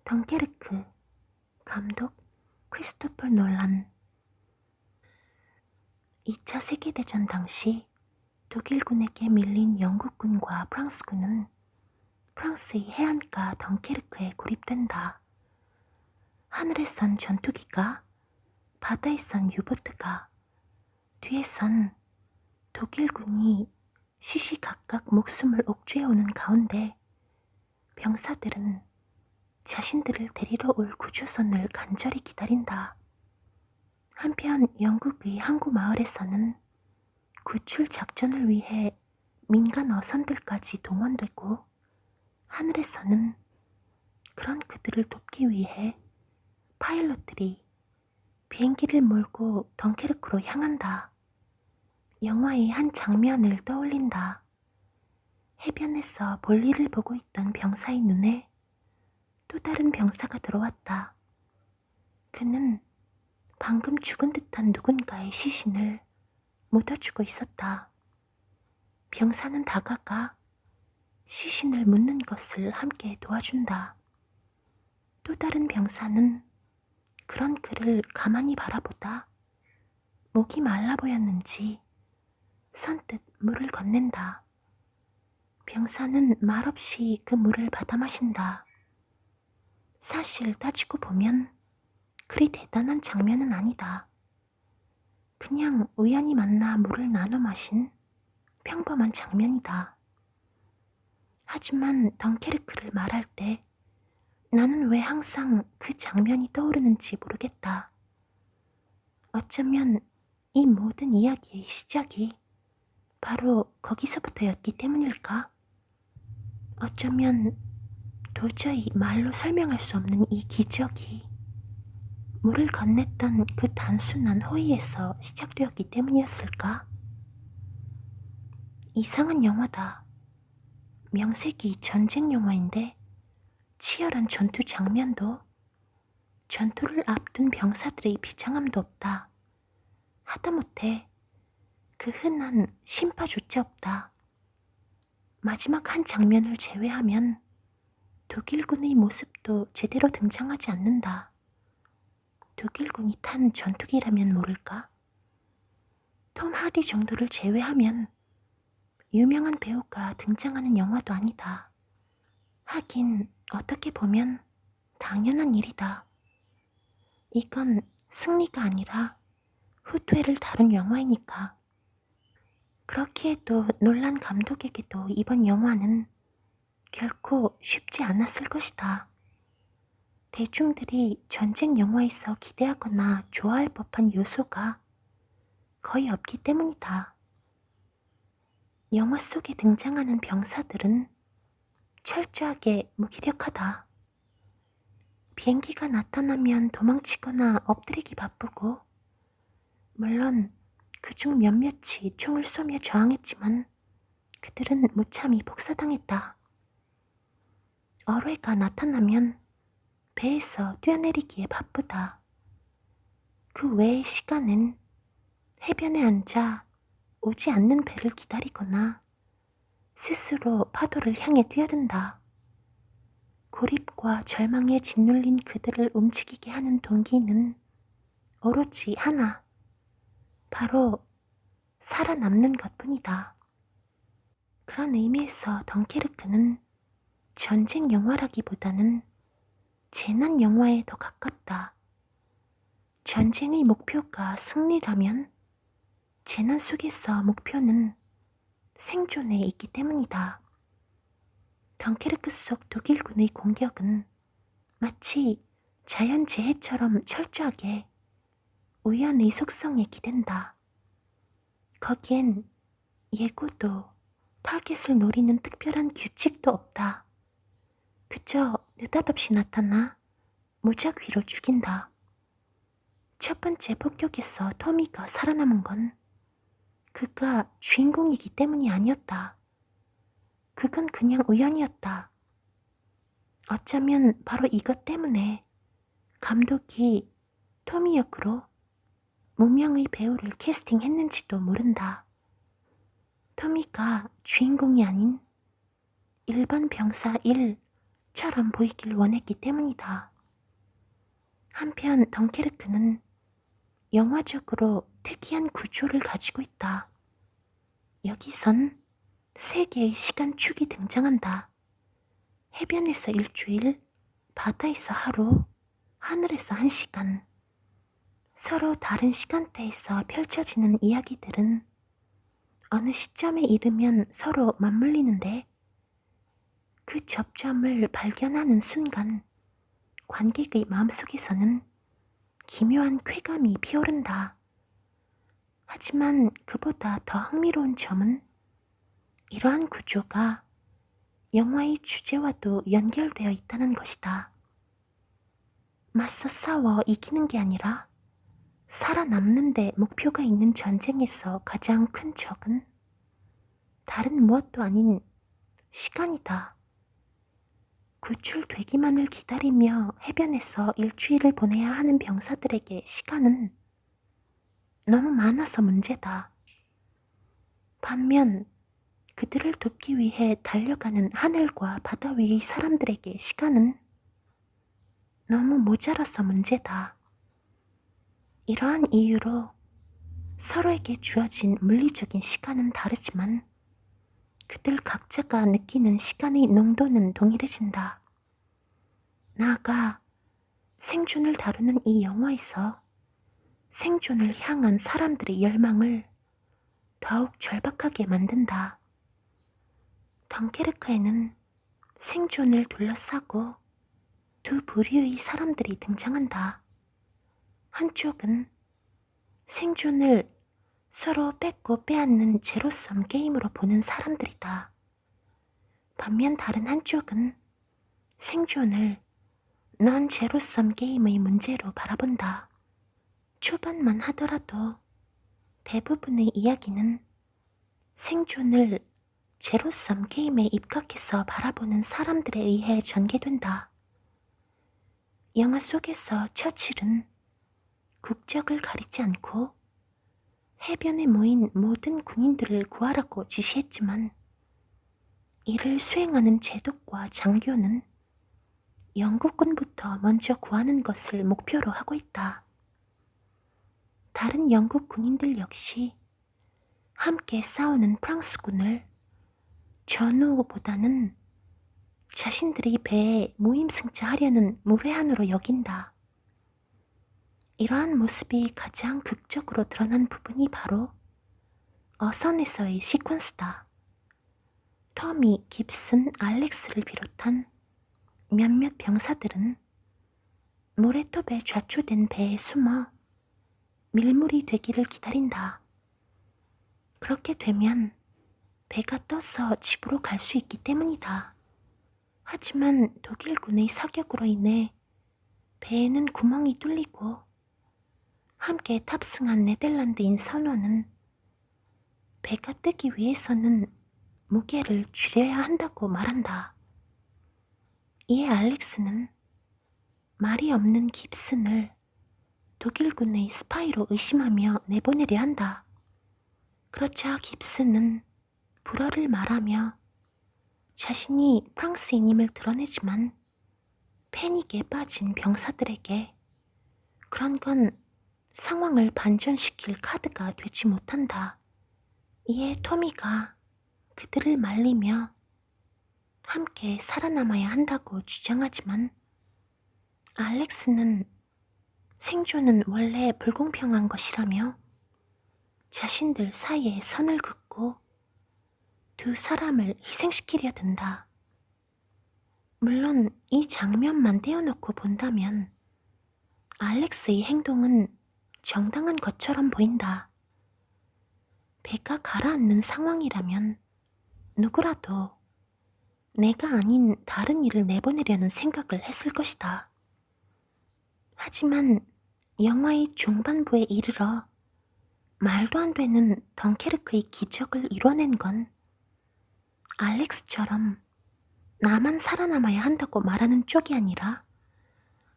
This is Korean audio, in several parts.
덩케르크, 감독 크리스토퍼 놀란. 2차 세계대전 당시 독일군에게 밀린 영국군과 프랑스군은 프랑스의 해안가 덩케르크에 고립된다. 하늘에선 전투기가, 바다에선 유보트가, 뒤에선 독일군이 시시각각 목숨을 옥죄어오는 가운데 병사들은 자신들을 데리러 올 구조선을 간절히 기다린다. 한편 영국의 항구 마을에서는 구출 작전을 위해 민간 어선들까지 동원되고, 하늘에서는 그런 그들을 돕기 위해 파일럿들이 비행기를 몰고 덩케르크로 향한다. 영화의 한 장면을 떠올린다. 해변에서 볼일을 보고 있던 병사의 눈에 또 다른 병사가 들어왔다. 그는 방금 죽은 듯한 누군가의 시신을 묻어주고 있었다. 병사는 다가가 시신을 묻는 것을 함께 도와준다. 또 다른 병사는 그런 그를 가만히 바라보다 목이 말라 보였는지 선뜻 물을 건넨다. 병사는 말없이 그 물을 받아 마신다. 사실 따지고 보면 그리 대단한 장면은 아니다. 그냥 우연히 만나 물을 나눠 마신 평범한 장면이다. 하지만 덩케르크를 말할 때 나는 왜 항상 그 장면이 떠오르는지 모르겠다. 어쩌면 이 모든 이야기의 시작이 바로 거기서부터였기 때문일까? 어쩌면 도저히 말로 설명할 수 없는 이 기적이 물을 건넸던 그 단순한 호의에서 시작되었기 때문이었을까? 이상한 영화다. 명색이 전쟁 영화인데 치열한 전투 장면도, 전투를 앞둔 병사들의 비장함도 없다. 하다못해 그 흔한 심파조차 없다. 마지막 한 장면을 제외하면 독일군의 모습도 제대로 등장하지 않는다. 독일군이 탄 전투기라면 모를까? 톰 하디 정도를 제외하면 유명한 배우가 등장하는 영화도 아니다. 하긴 어떻게 보면 당연한 일이다. 이건 승리가 아니라 후퇴를 다룬 영화이니까. 그렇기에도 놀란 감독에게도 이번 영화는 결코 쉽지 않았을 것이다. 대중들이 전쟁 영화에서 기대하거나 좋아할 법한 요소가 거의 없기 때문이다. 영화 속에 등장하는 병사들은 철저하게 무기력하다. 비행기가 나타나면 도망치거나 엎드리기 바쁘고, 물론 그중 몇몇이 총을 쏘며 저항했지만 그들은 무참히 복사당했다. 어뢰가 나타나면 배에서 뛰어내리기에 바쁘다. 그 외의 시간은 해변에 앉아 오지 않는 배를 기다리거나 스스로 파도를 향해 뛰어든다. 고립과 절망에 짓눌린 그들을 움직이게 하는 동기는 오로지 하나, 바로 살아남는 것뿐이다. 그런 의미에서 덩케르크는 전쟁 영화라기보다는 재난 영화에 더 가깝다. 전쟁의 목표가 승리라면 재난 속에서 목표는 생존에 있기 때문이다. 덩케르크 속 독일군의 공격은 마치 자연재해처럼 철저하게 우연의 속성에 기댄다. 거기엔 예고도 타겟을 노리는 특별한 규칙도 없다. 그저 느닷없이 나타나 무작위로 죽인다. 첫 번째 폭격에서 토미가 살아남은 건 그가 주인공이기 때문이 아니었다. 그건 그냥 우연이었다. 어쩌면 바로 이것 때문에 감독이 토미 역으로 무명의 배우를 캐스팅했는지도 모른다. 토미가 주인공이 아닌 일반 병사 1, 숲처럼 보이길 원했기 때문이다. 한편 덩케르크는 영화적으로 특이한 구조를 가지고 있다. 여기선 세 개의 시간축이 등장한다. 해변에서 일주일, 바다에서 하루, 하늘에서 1시간. 서로 다른 시간대에서 펼쳐지는 이야기들은 어느 시점에 이르면 서로 맞물리는데 그 접점을 발견하는 순간 관객의 마음속에서는 기묘한 쾌감이 피어오른다. 하지만 그보다 더 흥미로운 점은 이러한 구조가 영화의 주제와도 연결되어 있다는 것이다. 맞서 싸워 이기는 게 아니라 살아남는 데 목표가 있는 전쟁에서 가장 큰 적은 다른 무엇도 아닌 시간이다. 구출되기만을 기다리며 해변에서 일주일을 보내야 하는 병사들에게 시간은 너무 많아서 문제다. 반면 그들을 돕기 위해 달려가는 하늘과 바다 위의 사람들에게 시간은 너무 모자라서 문제다. 이러한 이유로 서로에게 주어진 물리적인 시간은 다르지만 그들 각자가 느끼는 시간의 농도는 동일해진다. 나아가 생존을 다루는 이 영화에서 생존을 향한 사람들의 열망을 더욱 절박하게 만든다. 덩케르크에는 생존을 둘러싸고 두 부류의 사람들이 등장한다. 한쪽은 생존을 서로 뺏고 빼앗는 제로섬 게임으로 보는 사람들이다. 반면 다른 한쪽은 생존을 넌 제로섬 게임의 문제로 바라본다. 초반만 하더라도 대부분의 이야기는 생존을 제로섬 게임에 입각해서 바라보는 사람들에 의해 전개된다. 영화 속에서 처칠은 국적을 가리지 않고 해변에 모인 모든 군인들을 구하라고 지시했지만 이를 수행하는 제독과 장교는 영국군부터 먼저 구하는 것을 목표로 하고 있다. 다른 영국 군인들 역시 함께 싸우는 프랑스군을 전우보다는 자신들의 배에 무임승차하려는 무례한으로 여긴다. 이러한 모습이 가장 극적으로 드러난 부분이 바로 어선에서의 시퀀스다. 터미, 깁슨, 알렉스를 비롯한 몇몇 병사들은 모래톱에 좌초된 배에 숨어 밀물이 되기를 기다린다. 그렇게 되면 배가 떠서 집으로 갈 수 있기 때문이다. 하지만 독일군의 사격으로 인해 배에는 구멍이 뚫리고 함께 탑승한 네덜란드인 선원은 배가 뜨기 위해서는 무게를 줄여야 한다고 말한다. 이에 알렉스는 말이 없는 깁슨을 독일군의 스파이로 의심하며 내보내려 한다. 그렇자 깁슨은 불어를 말하며 자신이 프랑스인임을 드러내지만 패닉에 빠진 병사들에게 그런 건 상황을 반전시킬 카드가 되지 못한다. 이에 토미가 그들을 말리며 함께 살아남아야 한다고 주장하지만 알렉스는 생존은 원래 불공평한 것이라며 자신들 사이에 선을 긋고 두 사람을 희생시키려 든다. 물론 이 장면만 떼어놓고 본다면 알렉스의 행동은 정당한 것처럼 보인다. 배가 가라앉는 상황이라면 누구라도 내가 아닌 다른 일을 내보내려는 생각을 했을 것이다. 하지만 영화의 중반부에 이르러 말도 안 되는 덩케르크의 기적을 이뤄낸 건 알렉스처럼 나만 살아남아야 한다고 말하는 쪽이 아니라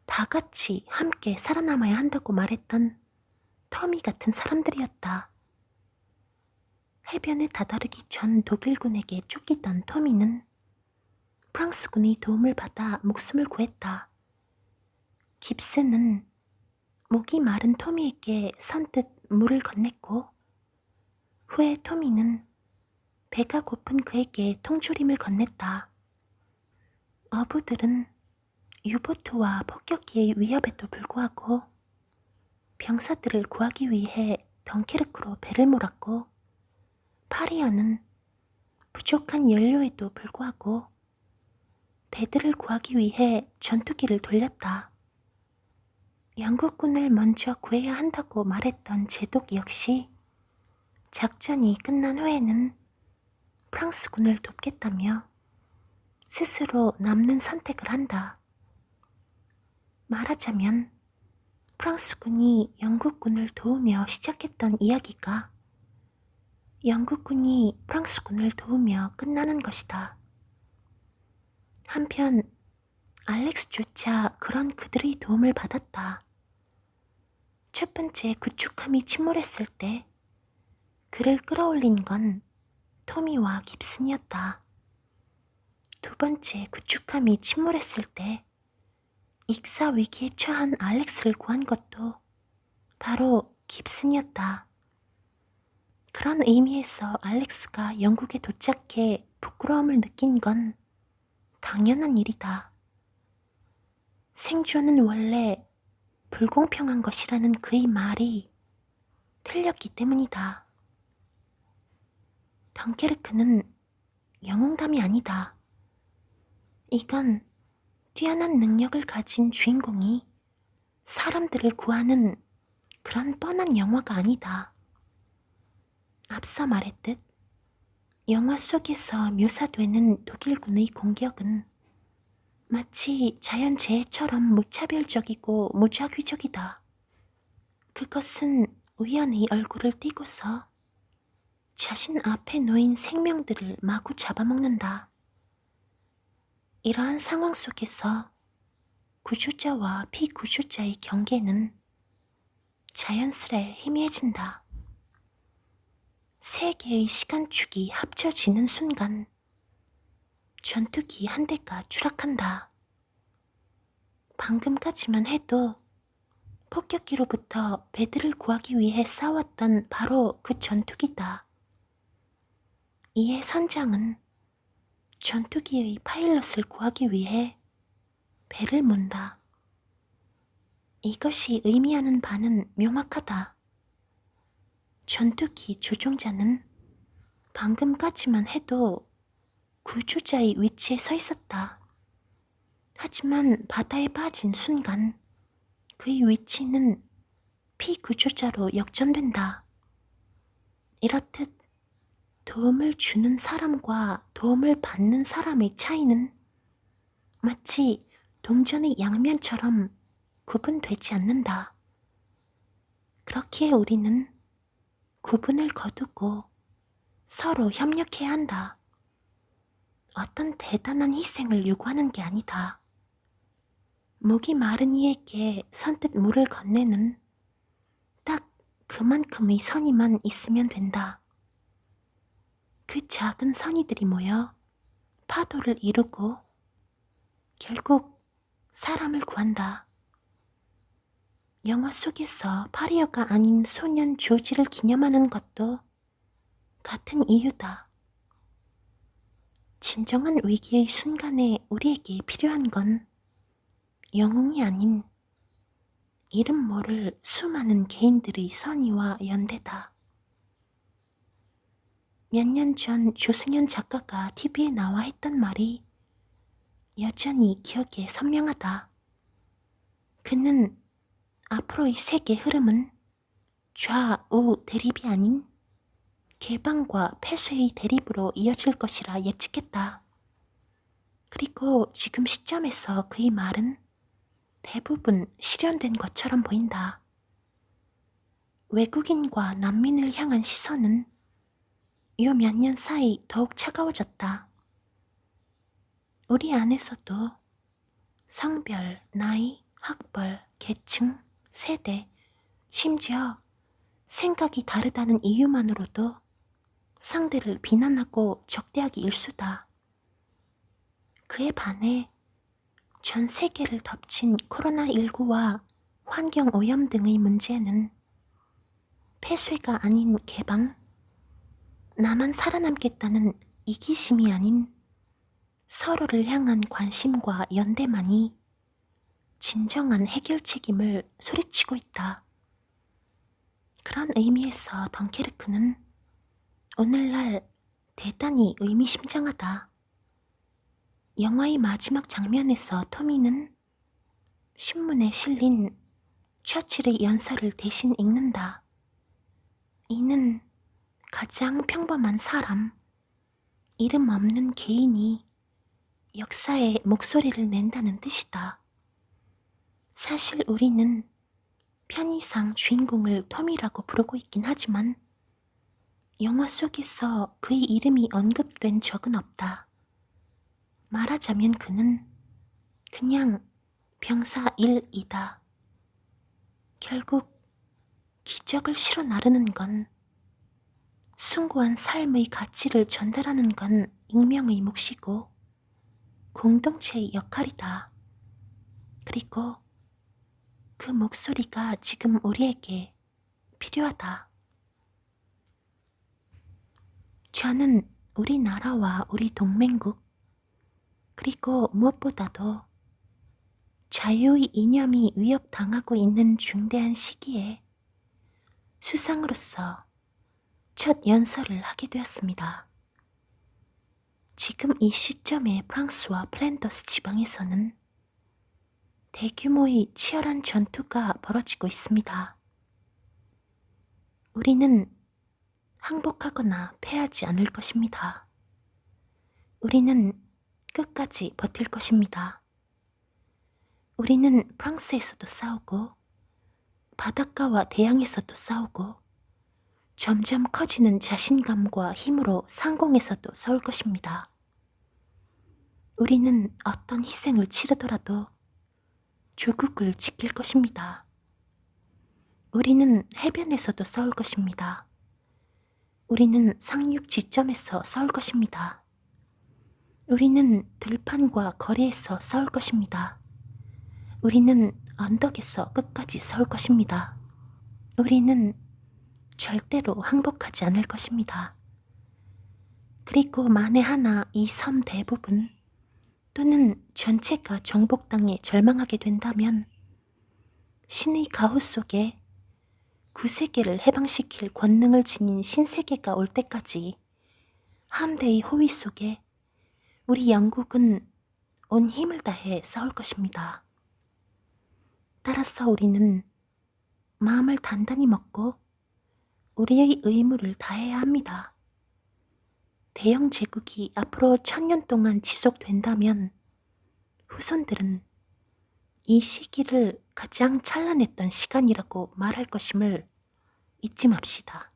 다 같이 함께 살아남아야 한다고 말했던 터미 같은 사람들이었다. 해변에 다다르기 전 독일군에게 쫓기던 터미는 프랑스군의 도움을 받아 목숨을 구했다. 깁스는 목이 마른 토미에게 선뜻 물을 건넸고, 후에 토미는 배가 고픈 그에게 통조림을 건넸다. 어부들은 유보트와 폭격기의 위협에도 불구하고 병사들을 구하기 위해 덩케르크로 배를 몰았고, 파리어는 부족한 연료에도 불구하고 배들을 구하기 위해 전투기를 돌렸다. 영국군을 먼저 구해야 한다고 말했던 제독 역시 작전이 끝난 후에는 프랑스군을 돕겠다며 스스로 남는 선택을 한다. 말하자면 프랑스군이 영국군을 도우며 시작했던 이야기가 영국군이 프랑스군을 도우며 끝나는 것이다. 한편 알렉스조차 그런 그들의 도움을 받았다. 첫 번째 구축함이 침몰했을 때 그를 끌어올린 건 토미와 깁슨이었다. 두 번째 구축함이 침몰했을 때 익사 위기에 처한 알렉스를 구한 것도 바로 깁슨이었다. 그런 의미에서 알렉스가 영국에 도착해 부끄러움을 느낀 건 당연한 일이다. 생존은 원래 불공평한 것이라는 그의 말이 틀렸기 때문이다. 덩케르크는 영웅담이 아니다. 이건 뛰어난 능력을 가진 주인공이 사람들을 구하는 그런 뻔한 영화가 아니다. 앞서 말했듯 영화 속에서 묘사되는 독일군의 공격은 마치 자연재해처럼 무차별적이고 무작위적이다. 그것은 우연히 얼굴을 띄고서 자신 앞에 놓인 생명들을 마구 잡아먹는다. 이러한 상황 속에서 구조자와 피구조자의 경계는 자연스레 희미해진다. 세 개의 시간축이 합쳐지는 순간 전투기 한 대가 추락한다. 방금까지만 해도 폭격기로부터 배들을 구하기 위해 싸웠던 바로 그 전투기다. 이에 선장은 전투기의 파일럿을 구하기 위해 배를 몬다. 이것이 의미하는 바는 명확하다. 전투기 조종자는 방금까지만 해도 구조자의 위치에 서 있었다. 하지만 바다에 빠진 순간 그의 위치는 피구조자로 역전된다. 이렇듯 도움을 주는 사람과 도움을 받는 사람의 차이는 마치 동전의 양면처럼 구분되지 않는다. 그렇기에 우리는 구분을 거두고 서로 협력해야 한다. 어떤 대단한 희생을 요구하는 게 아니다. 목이 마른 이에게 선뜻 물을 건네는 딱 그만큼의 선의만 있으면 된다. 그 작은 선의들이 모여 파도를 이루고 결국 사람을 구한다. 영화 속에서 파리어가 아닌 소년 조지를 기념하는 것도 같은 이유다. 진정한 위기의 순간에 우리에게 필요한 건 영웅이 아닌 이름 모를 수많은 개인들의 선의와 연대다. 몇 년 전 조승연 작가가 TV에 나와 했던 말이 여전히 기억에 선명하다. 그는 앞으로의 세계 흐름은 좌우 대립이 아닌 개방과 폐쇄의 대립으로 이어질 것이라 예측했다. 그리고 지금 시점에서 그의 말은 대부분 실현된 것처럼 보인다. 외국인과 난민을 향한 시선은 요 몇 년 사이 더욱 차가워졌다. 우리 안에서도 성별, 나이, 학벌, 계층, 세대, 심지어 생각이 다르다는 이유만으로도 상대를 비난하고 적대하기 일쑤다. 그에 반해 전 세계를 덮친 코로나19와 환경오염 등의 문제는 폐쇄가 아닌 개방, 나만 살아남겠다는 이기심이 아닌 서로를 향한 관심과 연대만이 진정한 해결 책임을 소리치고 있다. 그런 의미에서 덩케르크는 오늘날 대단히 의미심장하다. 영화의 마지막 장면에서 토미는 신문에 실린 처칠의 연설을 대신 읽는다. 이는 가장 평범한 사람, 이름 없는 개인이 역사에 목소리를 낸다는 뜻이다. 사실 우리는 편의상 주인공을 토미라고 부르고 있긴 하지만 영화 속에서 그의 이름이 언급된 적은 없다. 말하자면 그는 그냥 병사 1이다. 결국 기적을 실어 나르는 건, 숭고한 삶의 가치를 전달하는 건 익명의 몫이고 공동체의 역할이다. 그리고 그 목소리가 지금 우리에게 필요하다. 저는 우리나라와 우리 동맹국, 그리고 무엇보다도 자유의 이념이 위협당하고 있는 중대한 시기에 수상으로서 첫 연설을 하게 되었습니다. 지금 이 시점에 프랑스와 플랜더스 지방에서는 대규모의 치열한 전투가 벌어지고 있습니다. 우리는 항복하거나 패하지 않을 것입니다. 우리는 끝까지 버틸 것입니다. 우리는 프랑스에서도 싸우고 바닷가와 대양에서도 싸우고 점점 커지는 자신감과 힘으로 상공에서도 싸울 것입니다. 우리는 어떤 희생을 치르더라도 조국을 지킬 것입니다. 우리는 해변에서도 싸울 것입니다. 우리는 상륙 지점에서 싸울 것입니다. 우리는 들판과 거리에서 싸울 것입니다. 우리는 언덕에서 끝까지 싸울 것입니다. 우리는 절대로 항복하지 않을 것입니다. 그리고 만에 하나 이 섬 대부분 또는 전체가 정복당에 절망하게 된다면 신의 가호 속에 구세계를 해방시킬 권능을 지닌 신세계가 올 때까지 함대의 호위 속에 우리 영국은 온 힘을 다해 싸울 것입니다. 따라서 우리는 마음을 단단히 먹고 우리의 의무를 다해야 합니다. 대영 제국이 앞으로 1000년 동안 지속된다면 후손들은 이 시기를 가장 찬란했던 시간이라고 말할 것임을 잊지 맙시다.